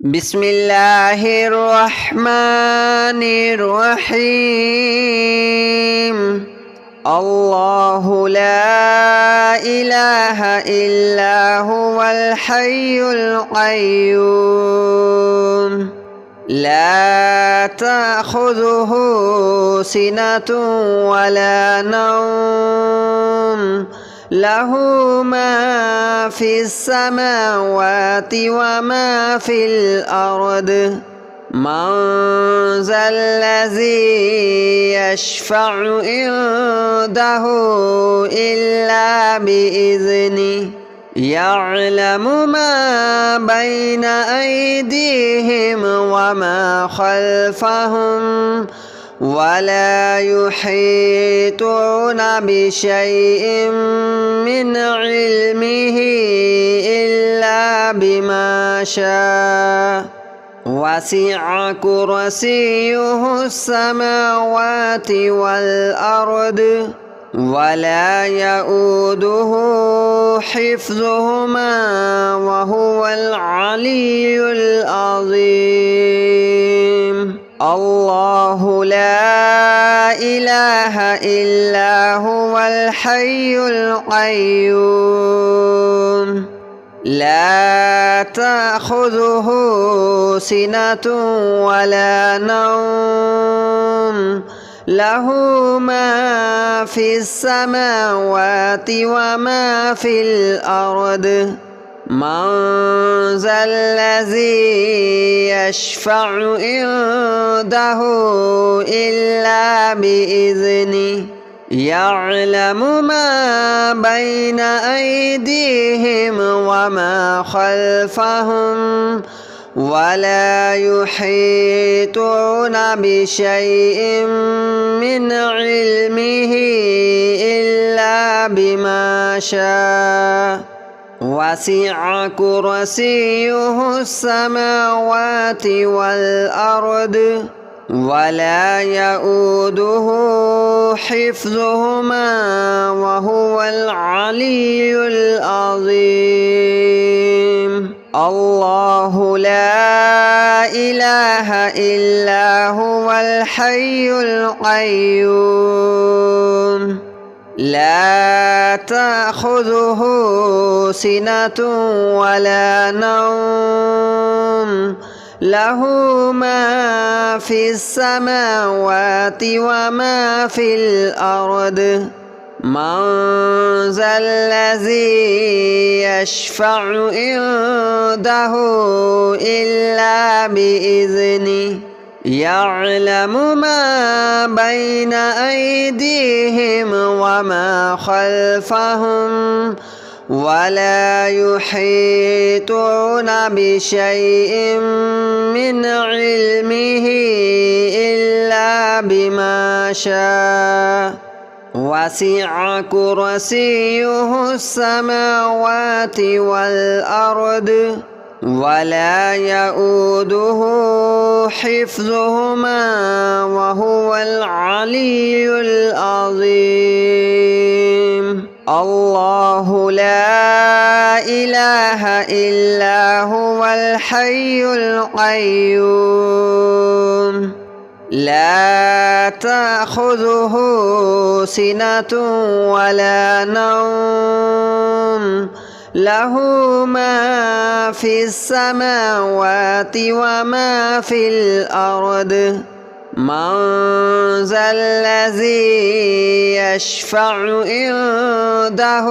بسم الله الرحمن الرحيم. الله لا إله إلا هو الحي القيوم لا تأخذه سنة ولا نوم له ما في السماوات وما في الأرض من ذا الذي يشفع عنده إلا بإذنه يعلم ما بين أيديهم وما خلفهم ولا يحيطون بشيء من علمه إلا بما شاء وسع كرسيه السماوات والأرض ولا يؤوده حفظهما وهو العلي العظيم. الله لا إله إلا هو الحي القيوم لا تأخذه سنة ولا نوم له ما في السماوات وما في الأرض من ذا الذي يشفع عنده إلا بإذنه يعلم ما بين أيديهم وما خلفهم ولا يحيطون بشيء من علمه إلا بما شاء وسع كرسيه السماوات والأرض ولا يؤوده حفظهما وهو العلي العظيم. الله لا إله إلا هو الحي القيوم لا تأخذه سنة ولا نوم له ما في السماوات وما في الأرض من ذا الذي يشفع عنده إلا بإذنه يعلم ما بين أيديهم وما خلفهم ولا يحيطون بشيء من علمه إلا بما شاء وسع كرسيه السماوات والأرض ولا يؤوده حفظهما وهو العلي العظيم. الله لا إله إلا هو الحي القيوم لا تأخذه سنة ولا نوم له ما في السماوات وما في الأرض من ذا الذي يشفع عنده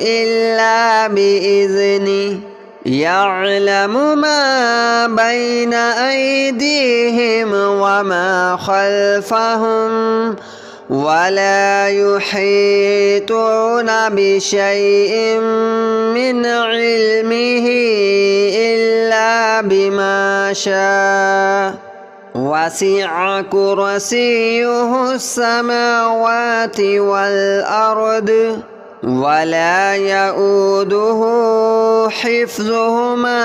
إلا بإذنه يعلم ما بين أيديهم وما خلفهم ولا يحيطون بشيء من علمه إلا بما شاء وسع كرسيه السماوات والأرض ولا يؤوده حفظهما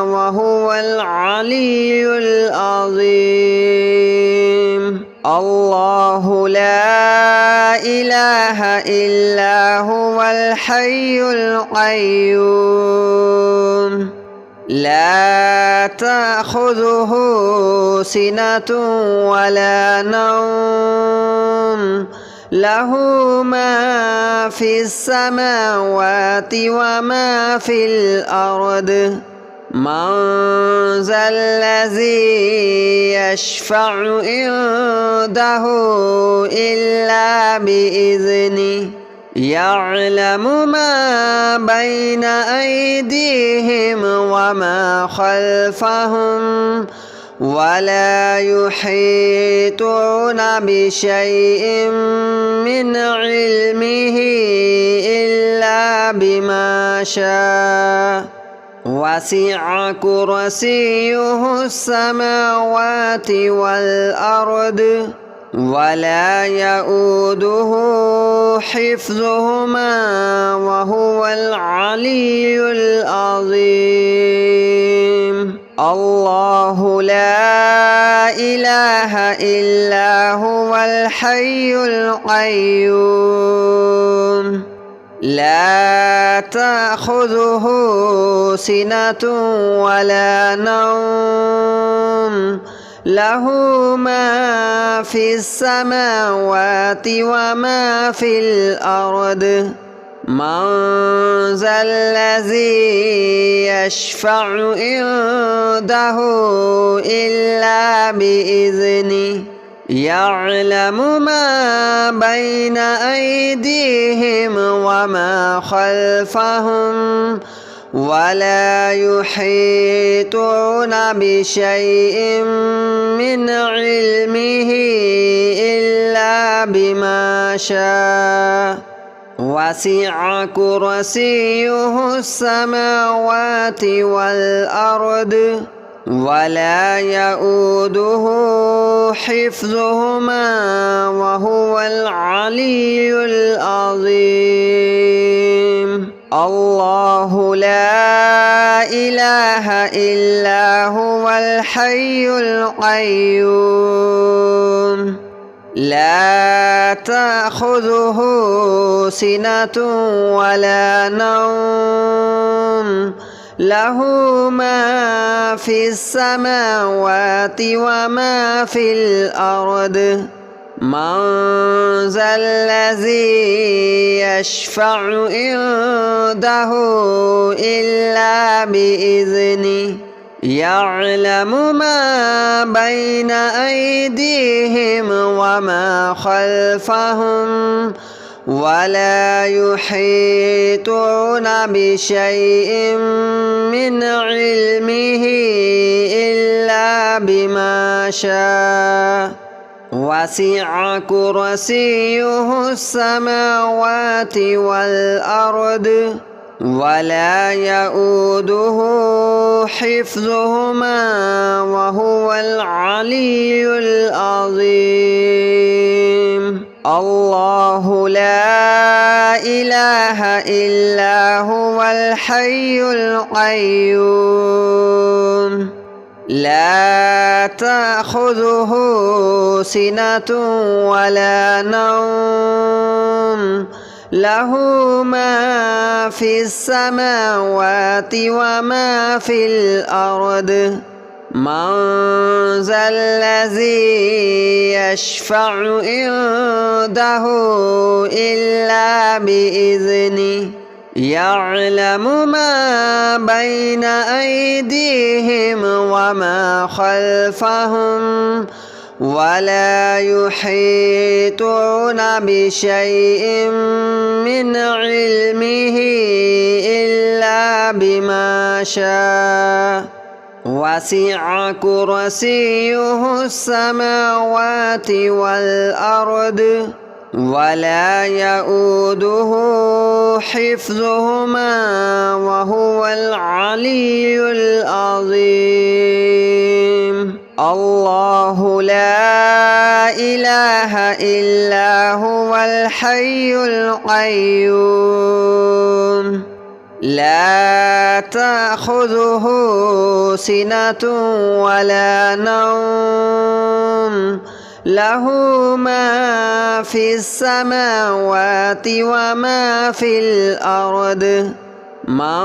وهو العلي العظيم. الله لا إله إلا هو الحي القيوم لا تأخذه سنة ولا نوم له ما في السماوات وما في الأرض من ذا الذي يشفع عنده إلا بإذنه يعلم ما بين أيديهم وما خلفهم ولا يحيطون بشيء من علمه إلا بما شاء وسع كرسيه السماوات والأرض ولا يؤوده حفظهما وهو العلي العظيم الله لا إله إلا هو الحي القيوم لا تأخذه سنة ولا نوم له ما في السماوات وما في الأرض من ذا الذي يشفع عنده إلا بإذنه يعلم ما بين أيديهم وما خلفهم ولا يحيطون بشيء من علمه إلا بما شاء وسع كرسيه السماوات والأرض ولا يؤوده حفظهما وهو العلي العظيم الله لا إله إلا هو الحي القيوم لا تأخذه سنة ولا نوم له ما في السماوات وما في الأرض من ذا الذي يشفع عنده إلا بإذنه يعلم ما بين أيديهم وما خلفهم ولا يحيطون بشيء من علمه إلا بما شاء وسع كرسيه السماوات والأرض ولا يؤوده حفظهما وهو العلي العظيم الله لا إله إلا هو الحي القيوم لا تأخذه سنة ولا نوم له ما في السماوات وما في الأرض من ذا الذي يشفع عنده إلا بإذنه يعلم ما بين أيديهم وما خلفهم ولا يحيطون بشيء من علمه إلا بما شاء وسع كرسيه السماوات والأرض ولا يؤوده حفظهما وهو العلي العظيم الله لا إله إلا هو الحي القيوم لا تأخذه سنة ولا نوم له ما في السماوات وما في الأرض من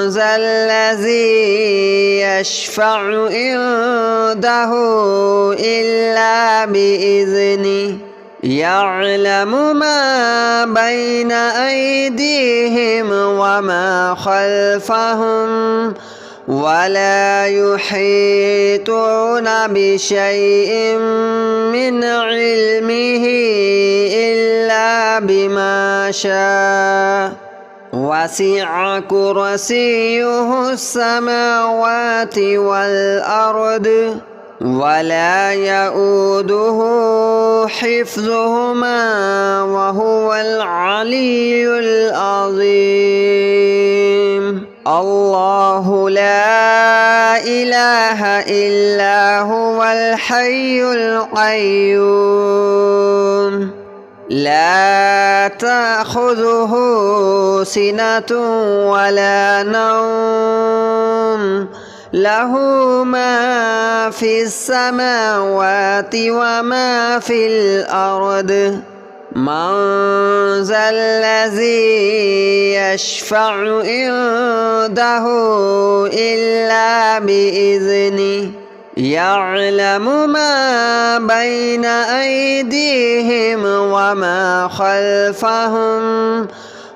ذا الذي يشفع عنده إلا بإذنه يعلم ما بين أيديهم وما خلفهم ولا يحيطون بشيء من علمه إلا بما شاء وسع كرسيه السماوات والأرض ولا يؤوده حفظهما وهو العلي العظيم. الله لا إله إلا هو الحي القيوم لا تأخذه سنة ولا نوم له ما في السماوات وما في الأرض من ذا الذي يشفع عنده إلا بإذنه يعلم ما بين أيديهم وما خلفهم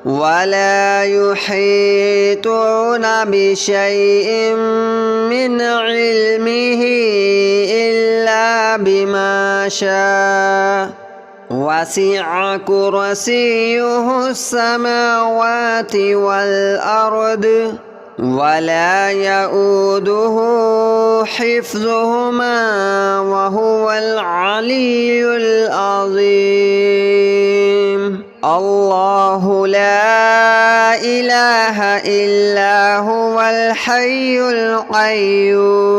ولا يحيطون بشيء من علمه إلا بما شاء وسع كرسيه السماوات والأرض ولا يؤوده حفظهما وهو العلي العظيم. الله لا إله إلا هو الحي القيوم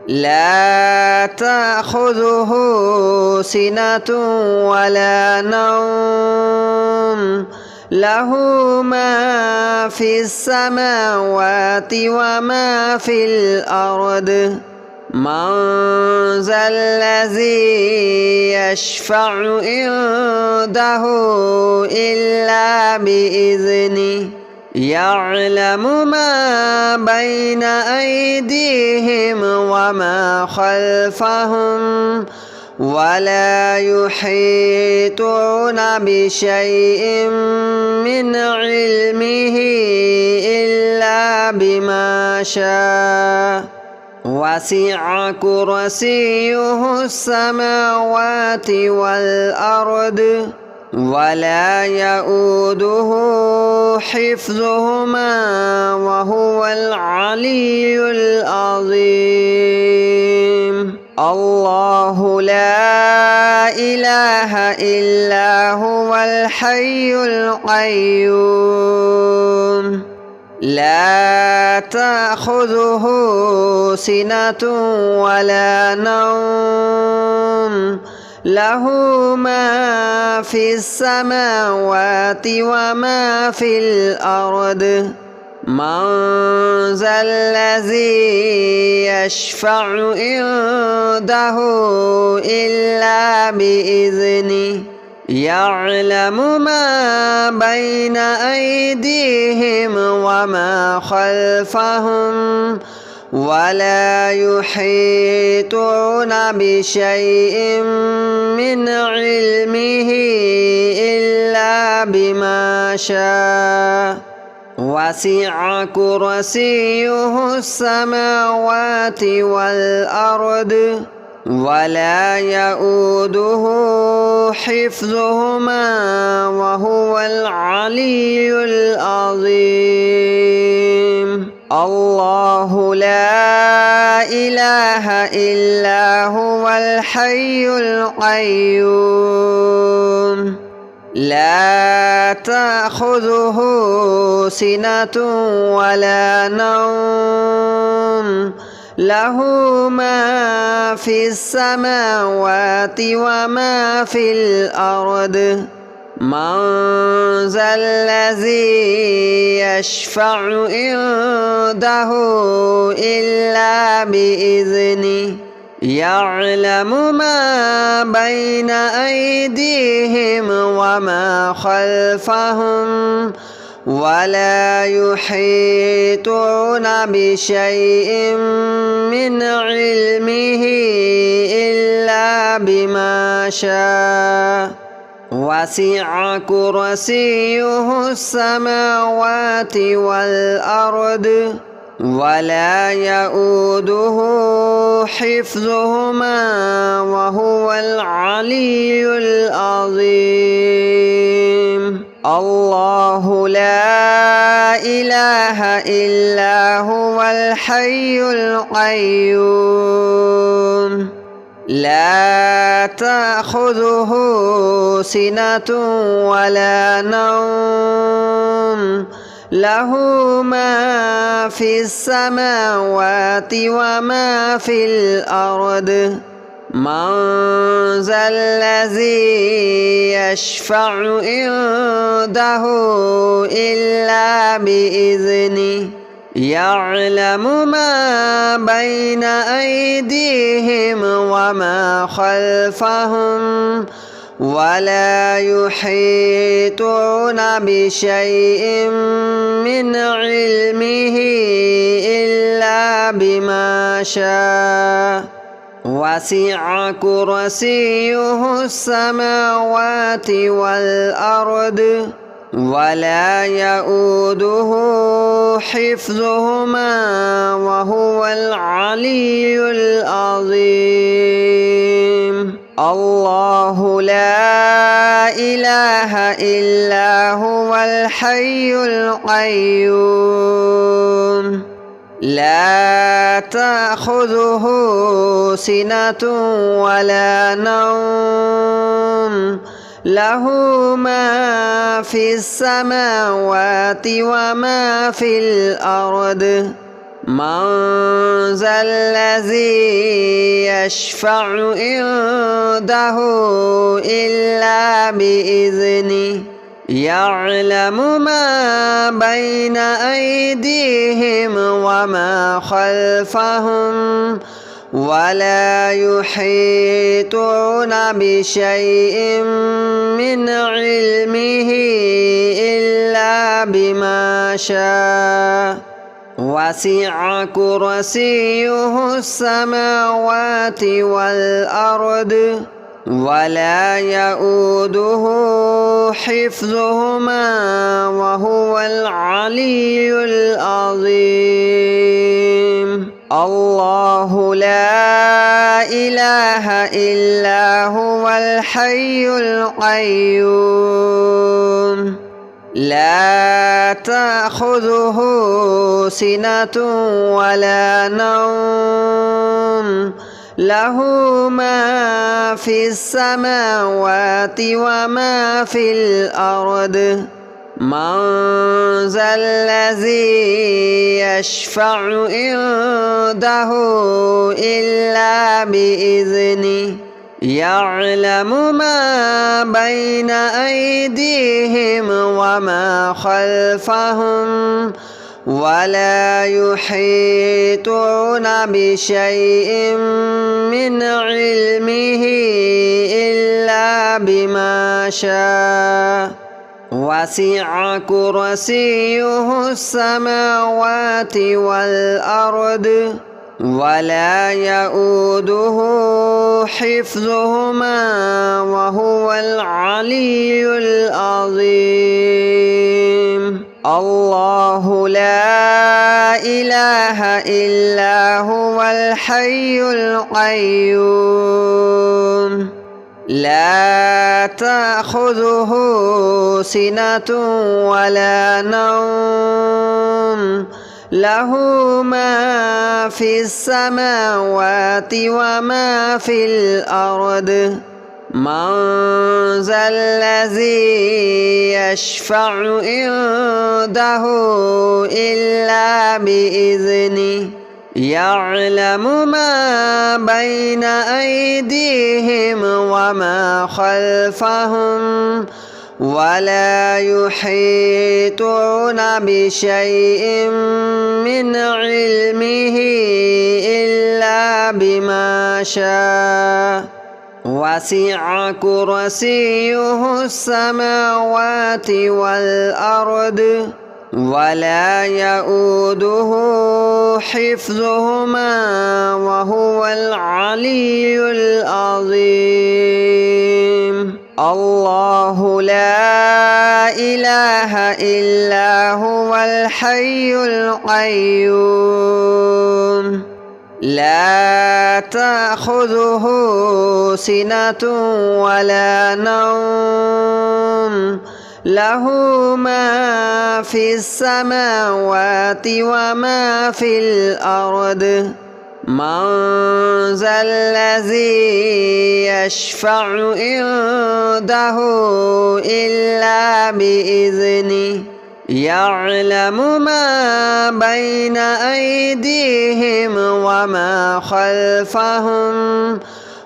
لا تأخذه سنة ولا نوم له ما في السماوات وما في الأرض من ذا الذي يشفع عنده إلا بإذنه يعلم ما بين أيديهم وما خلفهم ولا يحيطون بشيء من علمه إلا بما شاء وسع كرسيه السماوات والأرض ولا يؤوده حفظهما وهو العلي العظيم. الله لا إله إلا هو الحي القيوم لا تأخذه سنة ولا نوم له ما في السماوات وما في الأرض من ذا الذي يشفع عنده إلا بإذنه يعلم ما بين أيديهم وما خلفهم ولا يحيطون بشيء من علمه إلا بما شاء وسع كرسيه السماوات والأرض ولا يؤوده حفظهما وهو العلي العظيم. الله لا إله إلا هو الحي القيوم لا تأخذه سنة ولا نوم له ما في السماوات وما في الأرض من ذا الذي يشفع عنده إلا بإذنه يعلم ما بين أيديهم وما خلفهم ولا يحيطون بشيء من علمه إلا بما شاء وسع كرسيه السماوات والأرض ولا يؤوده حفظهما وهو العلي العظيم الله لا إله إلا هو الحي القيوم لا تأخذه سنة ولا نوم له ما في السماوات وما في الأرض من ذا الذي يشفع عنده إلا بإذنه يعلم ما بين أيديهم وما خلفهم ولا يحيطون بشيء من علمه إلا بما شاء وسع كرسيه السماوات والأرض ولا يؤوده حفظهما وهو العلي العظيم الله لا إله إلا هو الحي القيوم لا تأخذه سنة ولا نوم له ما في السماوات وما في الأرض من ذا الذي يشفع عنده إلا بإذنه يعلم ما بين أيديهم وما خلفهم ولا يحيطون بشيء من علمه إلا بما شاء وسع كرسيه السماوات والأرض ولا يؤوده حفظهما وهو العلي العظيم الله لا إله إلا هو الحي القيوم لا تأخذه سنة ولا نوم له ما في السماوات وما في الأرض من ذا الذي يشفع عنده إلا بإذنه يعلم ما بين أيديهم وما خلفهم ولا يحيطون بشيء من علمه إلا بما شاء وسع كرسيه السماوات والأرض ولا يؤوده حفظهما وهو العلي العظيم الله لا إله إلا هو الحي القيوم لا تأخذه سنة ولا نوم له ما في السماوات وما في الأرض من ذا الذي يشفع عنده إلا بإذنه يعلم ما بين أيديهم وما خلفهم ولا يحيطون بشيء من علمه إلا بما شاء وسع كرسيه السماوات والأرض ولا يؤوده حفظهما وهو العلي العظيم الله لا إله إلا هو الحي القيوم لا تأخذه سنة ولا نوم له ما في السماوات وما في الأرض من ذا الذي يشفع عنده إلا بإذنه يعلم ما بين أيديهم وما خلفهم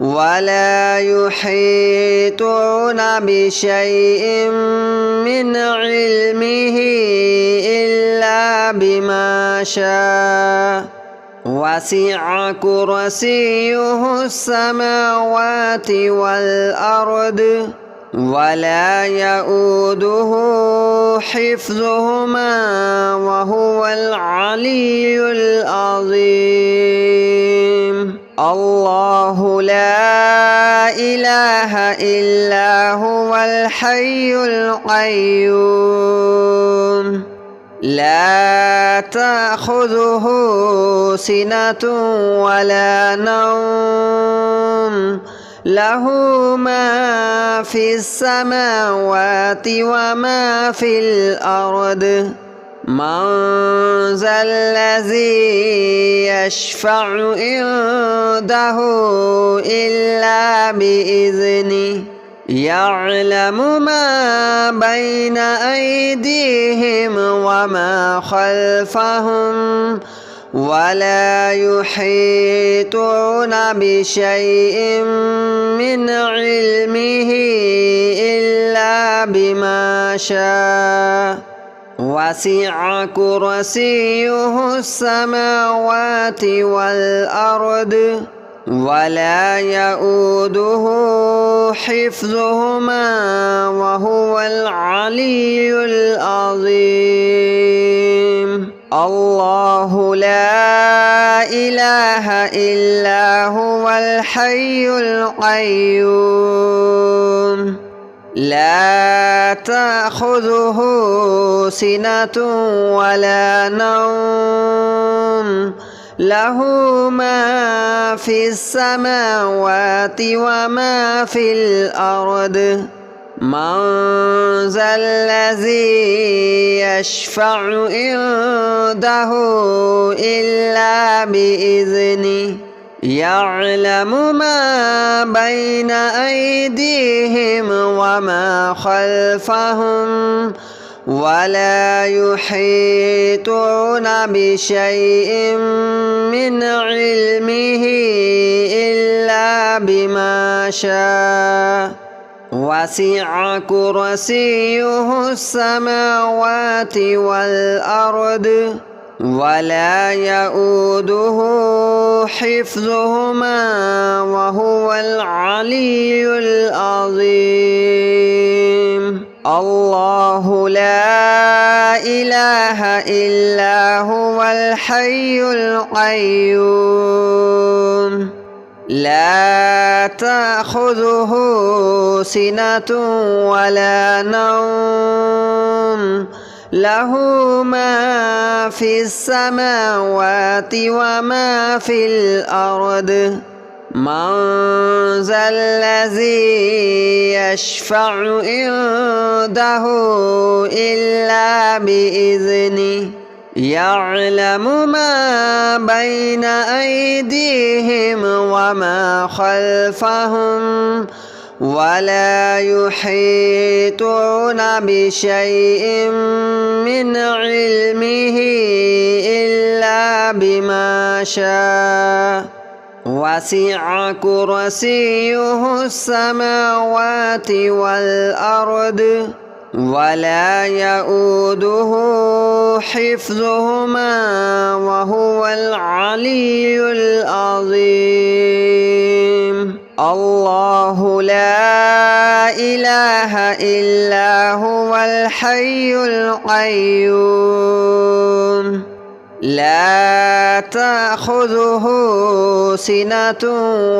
ولا يحيطون بشيء من علمه إلا بما شاء وسع كرسيه السماوات والأرض ولا يؤوده حفظهما وهو العلي العظيم الله لا إله إلا هو الحي القيوم لا تأخذه سنة ولا نوم له ما في السماوات وما في الأرض من ذا الذي يشفع عنده إلا بإذنه يعلم ما بين أيديهم وما خلفهم ولا يحيطون بشيء من علمه إلا بما شاء وسع كرسيه السماوات والأرض ولا يؤوده حفظهما وهو العلي العظيم الله لا إله إلا هو الحي القيوم لا تأخذه سنة ولا نوم له ما في السماوات وما في الأرض من ذا الذي يشفع عنده إلا بإذنه يعلم ما بين أيديهم وما خلفهم ولا يحيطون بشيء من علمه إلا بما شاء وسع كرسيه السماوات والأرض ولا يؤوده حفظهما وهو العلي العظيم الله لا إله إلا هو الحي القيوم لا تأخذه سنة ولا نوم له ما في السماوات وما في الأرض من ذا الذي يشفع عنده إلا بإذنه يعلم ما بين أيديهم وما خلفهم ولا يحيطون بشيء من علمه إلا بما شاء وسع كرسيه السماوات والأرض ولا يؤوده حفظهما وهو العلي العظيم الله لا إله إلا هو الحي القيوم لا تأخذه سنة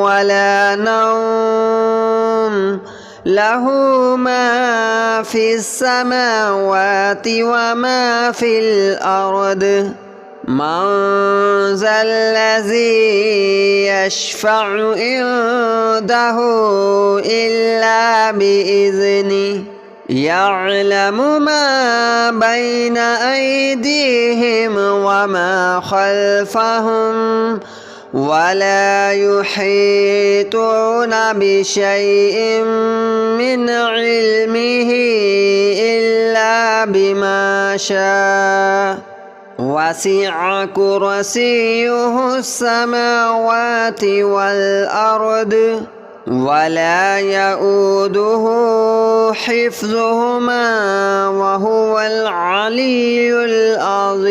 ولا نوم له ما في السماوات وما في الأرض من ذا الذي يشفع عنده إلا بإذنه يعلم ما بين أيديهم وما خلفهم ولا يحيطون بشيء من علمه إلا بما شاء وسع كرسيه السماوات والأرض ولا يؤوده حفظهما وهو العلي العظيم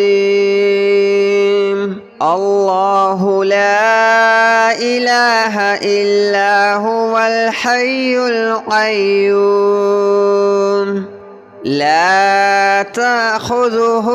الله لا إله إلا هو الحي القيوم لا تأخذه